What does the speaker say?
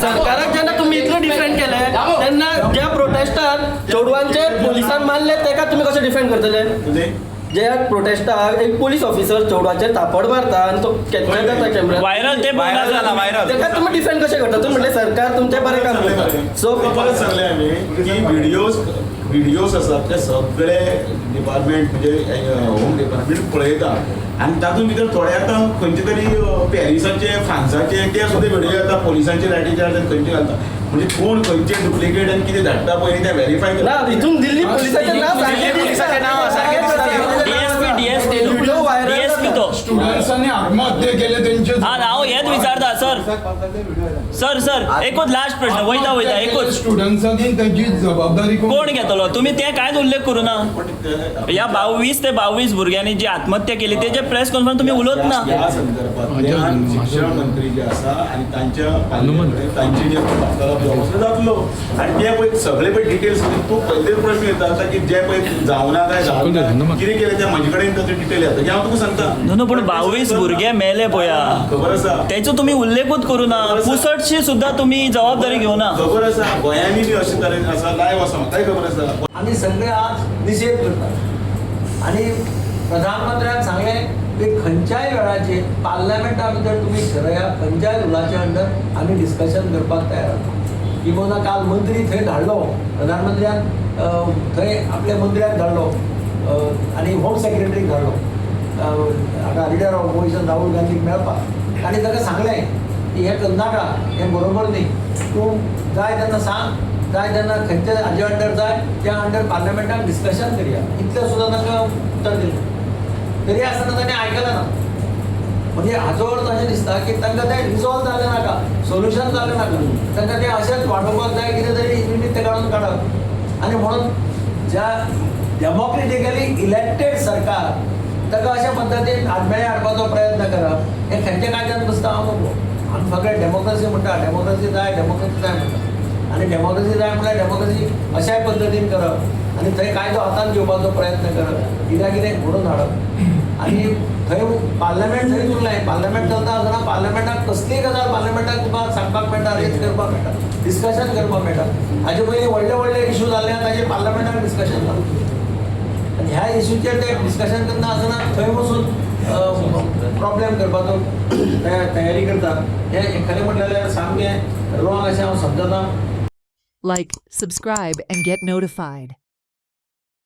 सरकाराक जेन्ना तुम्ही इतलो डिफेंड केले तेन्ना ज्या प्रोटेस्टार चेडवांचे पोलिसान मारले तेका तुम्ही कशें डिफेंड करतले? जे प्रोटेस्टाक एक पोलीस ऑफिसर चेडवाचेर तापड मारता आणि तो कॅप्चर जाता कॅमेरा व्हायरल झाला व्हायरल. तेका तुम्ही डिफेंड कशें करता? तुम्ही म्हणले सरकार तुमचे बरें काम करता. सो परत सांगले आम्ही की व्हिडिओज असतात ते सगळे डिपार्टमेंट म्हणजे होम डिपार्टमेंट पळयता आणि तातूंत भितर थोडे आतां खंयचे तरी पॅरिसाचे फ्रांसाचे ते सुद्दां व्हिडिओ येता पोलिसांचे लाठीचार्ज आनी खंयचे घालता म्हणजे कोण खंयचे डुप्लिकेट आनी कितें धाडटा पळय तें व्हेरीफाय ना हितून दिल्ली पोलिसाचें नांव पोलिसाचें नांव सारकें दिसता. डीएसपी तो स्टुडंट्सांनी आत्महत्या केले त्यांचे. हा हांव हेच विचारता सर एकूच लास्ट प्रश्न वयता एकूच स्टुडंट्सांनी त्यांची जबाबदारी कोण घेतलो? तुम्ही ते कांयच उल्लेख करू ना. या 22 ते 22 भुरग्यांनी जी आत्महत्या केली तेजे प्रेस कॉन्फरन्स तुम्ही उलवत ना. ह्या संदर्भांतल्यान शिक्षण मंत्री जे आसा आनी तांचे जे वार्तालाप जो आसा जातलो आनी ते पळय सगळे पळय डिटेल्स तूं पयले प्रश्न येता की जे पळय जावना काय जावना कितें केलें तें म्हजे कडेन ताचे डिटेल येता की हांव तुका सांगता. न्हू पूण 22 भुरगे मेले पळया खबर आसा तेचो तुम्ही उल्लेखूच करू ना. पुसटशी सुद्धा तुम्ही जबाबदारी घेवना. खबर आसा गोंयांनी बी अशें तरेन आसा लायव्ह आसा म्हाकाय खबर आसा. आम्ही सगळे आज निषेध करतात आणि प्रधानमंत्र्यान सांगलें की खंयच्याय वेळाचेर पार्लमेंटा भितर तुम्ही ठरया खंयच्याय रुलाच्या अंडर आमी डिस्कशन करपाक तयार आसा. किंवा काल मंत्री थंय धाडलो प्रधानमंत्र्यान थंय आपल्या मंत्र्याक धाडलो आनी होम सेक्रेटरीक धाडलो हाका लिडर ऑफ ऑपोजिशन राहुल गांधीक मेळपाक आनी ताका सांगलें की हें करनाका हें बरोबर न्ही तूं जाय तेन्ना सांग जाय तेन्ना खंयच्या हाजे अंडर जाय त्या अंडर पार्लमेंटाक डिस्कशन करया इतलें सुद्दां ताका उत्तर दिलें. तरी आसतना ताणें आयकलें ना. म्हणजे हाजो अर्थ अशें दिसता की तांकां तें रिजॉल्व जालें नाका सोल्युशन जालें नाका तांकां तें अशेंच वाडोवपाक जाय कितें तरी निमित्त काडून काडप आनी म्हणून ज्या डेमोक्रेटिकली इलेक्टेड सरकार ताका अशा पद्दतीन आडमेळे हाडपाचो प्रयत्न करप हें खंयच्या कायद्यान बसता हांव नको. आमी फकत डेमोक्रेसी म्हणटा डेमोक्रेसी जाय म्हणटा आनी डेमोक्रेसी जाय म्हळ्यार डेमोक्रेसी अशाय पद्दतीन करप आनी थंय कायदो हातांत घेवपाचो प्रयत्न करप कित्याक घडोवन हाडप आनी थंय पार्लमेंट थंय उरलें पार्लमेंट चलता आसतना पार्लमेंटाक कसलीय गजाल पार्लमेंटाक तुका सांगपाक मेळटा रेज करपाक मेळटा डिस्कशन करपाक मेळटा. हाजे पयलीं व्हडले व्हडले इश्यू जाल्ले ताजेर पार्लमेंटाक डिस्कशन जालें आनी ह्या इश्यूचेर ते डिस्कशन करता आसतना थंय वचून प्रॉब्लेम करपाचो तयारी करतात हें खरें म्हटलें जाल्यार सामकें रॉंग अशें हांव समजता. Like, subscribe, and get notified.